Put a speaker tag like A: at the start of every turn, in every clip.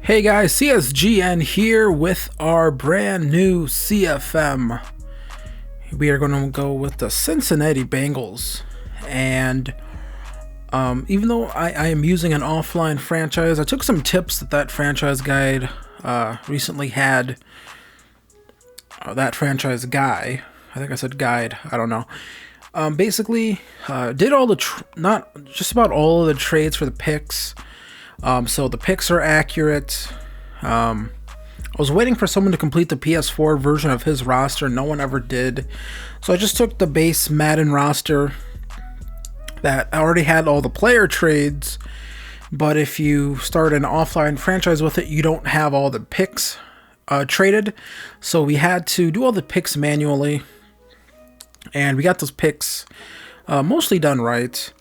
A: Hey guys, CSGN here with our brand new CFM. We are going to go with the Cincinnati Bengals. And even though I am using an offline franchise, I took some tips that franchise guide recently had. That franchise guy, I think I said guide, I don't know. Basically, did all the, not just about all of the trades for the picks. So the picks are accurate. I was waiting for someone to complete the PS4 version of his roster. No one ever did. So I just took the base Madden roster that already had all the player trades. But if you start an offline franchise with it, you don't have all the picks traded. So we had to do all the picks manually. And we got those picks mostly done right.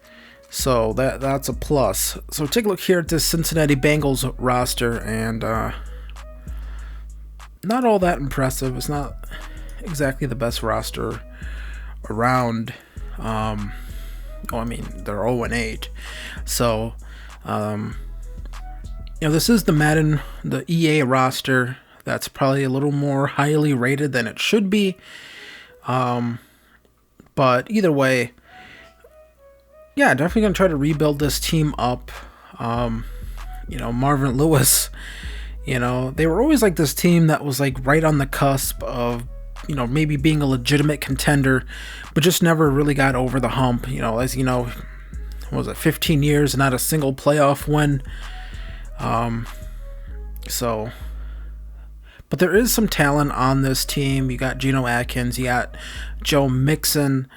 A: So that's a plus. So take a look here at this Cincinnati Bengals roster, and not all that impressive. It's not exactly the best roster around. I mean, they're 0-8. So, this is the Madden, the EA roster. That's probably a little more highly rated than it should be. But either way, yeah, definitely going to try to rebuild this team up. Marvin Lewis, they were always like this team that was like right on the cusp of, maybe being a legitimate contender, but just never really got over the hump. As you know, what was it, 15 years and not a single playoff win. But there is some talent on this team. You got Geno Atkins, you got Joe Mixon,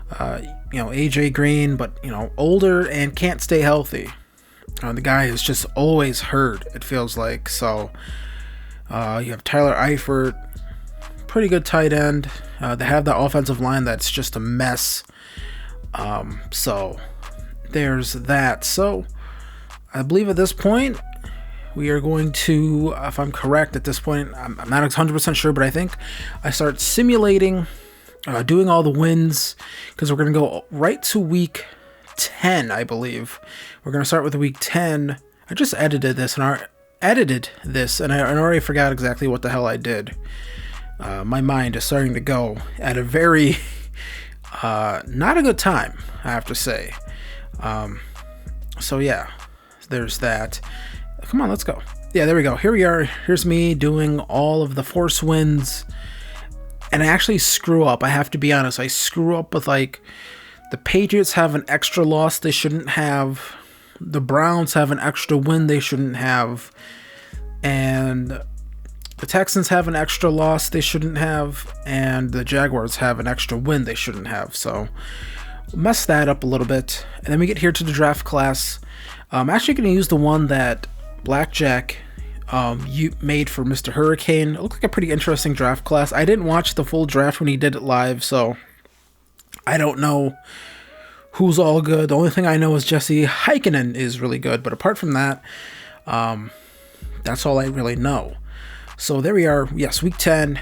A: AJ Green, but older and can't stay healthy. The guy is just always hurt, it feels like. So you have Tyler Eifert, pretty good tight end. They have the offensive line that's just a mess. So there's that. So I believe at this point we are going to, if I'm correct at this point, I'm not 100% sure, but I think I start simulating doing all the wins, because we're going to go right to week 10, I believe. We're going to start with week 10. I just edited this, and I already forgot exactly what the hell I did. My mind is starting to go at a very not a good time, I have to say. So yeah, there's that. Come on, let's go. Yeah, there we go. Here we are. Here's me doing all of the force wins. And I actually screw up. I have to be honest. I screw up with, like, the Patriots have an extra loss they shouldn't have. The Browns have an extra win they shouldn't have. And the Texans have an extra loss they shouldn't have. And the Jaguars have an extra win they shouldn't have. So, mess that up a little bit. And then we get here to the draft class. I'm actually going to use the one that Blackjack you made for Mr. Hurricane. It looked like a pretty interesting draft class. I didn't watch the full draft when he did it live, so I don't know who's all good. The only thing I know is Jesse Heikkinen is really good, but apart from that, that's all I really know. So there we are. Yes, week 10,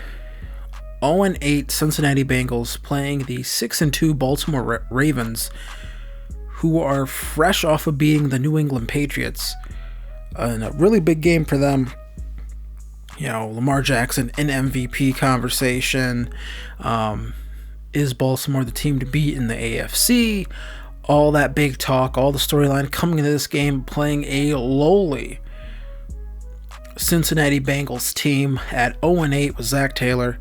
A: 0-8 Cincinnati Bengals playing the 6-2 Baltimore Ravens, who are fresh off of beating the New England Patriots. In a really big game for them. Lamar Jackson in MVP conversation. Is Baltimore the team to beat in the AFC? All that big talk, all the storyline coming into this game, playing a lowly Cincinnati Bengals team at 0-8 with Zach Taylor,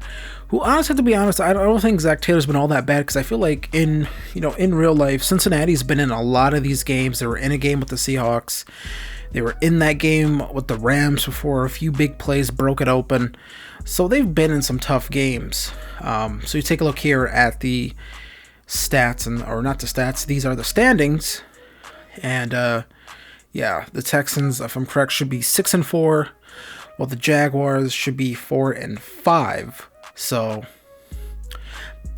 A: who, honestly, to be honest, I don't think Zach Taylor's been all that bad, because I feel like in real life, Cincinnati's been in a lot of these games. They were in a game with the Seahawks. They were in that game with the Rams before a few big plays broke it open. So they've been in some tough games. So you take a look here at the stats, or not the stats, these are the standings. And the Texans, if I'm correct, should be 6-4, while the Jaguars should be 4-5. So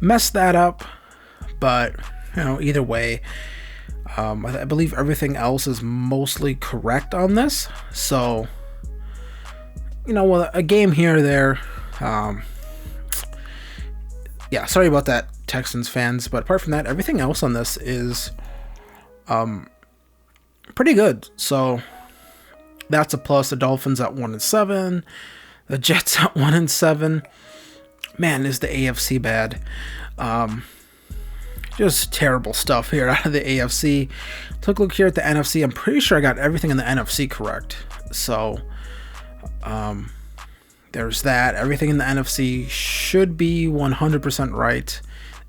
A: messed that up, but either way, I believe everything else is mostly correct on this. So, a game here or there. Sorry about that, Texans fans. But apart from that, everything else on this is pretty good. So, That's a plus. The Dolphins at 1-7. The Jets at 1-7. Man, is the AFC bad. Just terrible stuff here out of the AFC. Took a look here at the NFC. I'm pretty sure I got everything in the NFC correct. So, there's that. Everything in the NFC should be 100% right.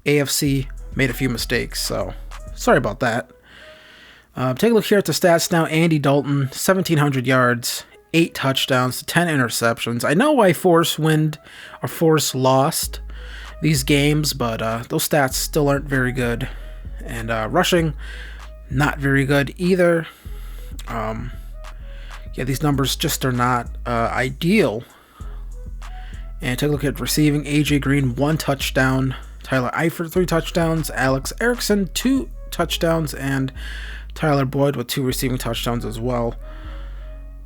A: AFC made a few mistakes, so sorry about that. Take a look here at the stats now. Andy Dalton, 1,700 yards, 8 touchdowns, 10 interceptions. I know I force lost these games, but those stats still aren't very good. And rushing, not very good either. Yeah, these numbers just are not ideal. And take a look at receiving. AJ Green, 1 touchdown. Tyler Eifert, 3 touchdowns. Alex Erickson, 2 touchdowns. And Tyler Boyd with 2 receiving touchdowns as well.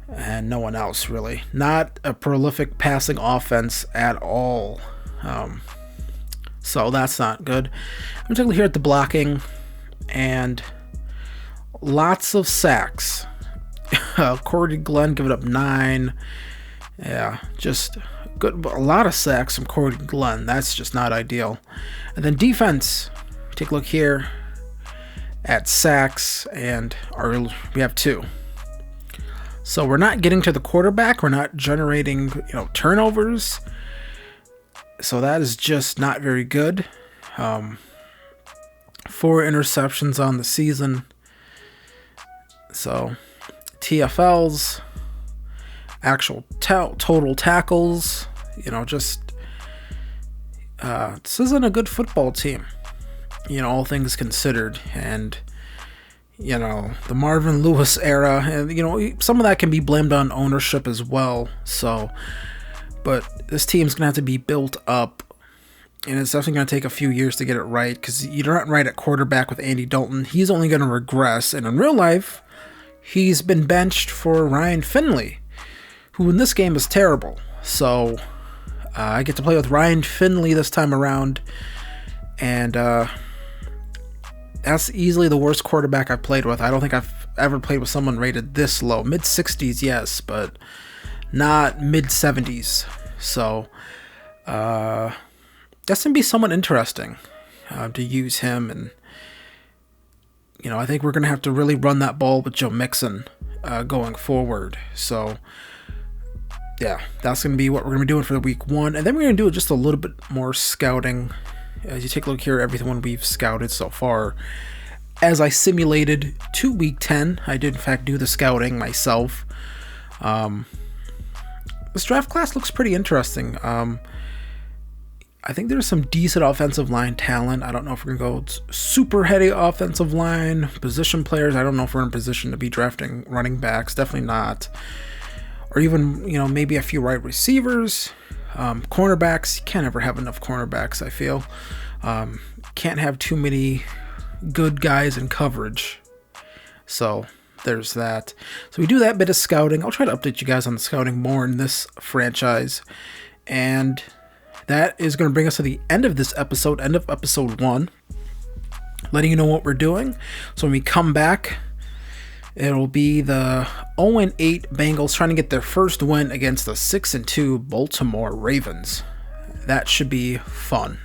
A: And no one else, really. Not a prolific passing offense at all. So that's not good. I'm going to take a look here at the blocking. And lots of sacks. Cordy Glenn giving up 9. Yeah, just good. A lot of sacks from Cordy Glenn. That's just not ideal. And then defense. Take a look here at sacks, and we have 2. So we're not getting to the quarterback. We're not generating, turnovers. So that is just not very good. 4 interceptions on the season. So TFLs, actual total tackles, this isn't a good football team, all things considered. And the Marvin Lewis era, and some of that can be blamed on ownership as well. So, but this team's gonna have to be built up, and it's definitely gonna take a few years to get it right, because you're not right at quarterback with Andy Dalton. He's only gonna regress, and in real life, he's been benched for Ryan Finley, who in this game is terrible. So I get to play with Ryan Finley this time around, and that's easily the worst quarterback I've played with. I don't think I've ever played with someone rated this low. Mid-60s, yes, but not mid-70s. So that's going to be somewhat interesting to use him. And I think we're going to have to really run that ball with Joe Mixon going forward. So, yeah, that's going to be what we're going to be doing for the week 1. And then we're going to do just a little bit more scouting. As you take a look here, everyone we've scouted so far. As I simulated to week 10, I did in fact do the scouting myself. This draft class looks pretty interesting. I think there's some decent offensive line talent. I don't know if we're going to go super heady offensive line, position players. I don't know if we're in a position to be drafting running backs. Definitely not. Or even, maybe a few wide receivers. Cornerbacks. You can't ever have enough cornerbacks, I feel. Can't have too many good guys in coverage. So there's that. So we do that bit of scouting. I'll try to update you guys on the scouting more in this franchise. And that is going to bring us to the end of this episode, end of episode 1, letting you know what we're doing. So when we come back, it'll be the 0-8 Bengals trying to get their first win against the 6-2 Baltimore Ravens. That should be fun.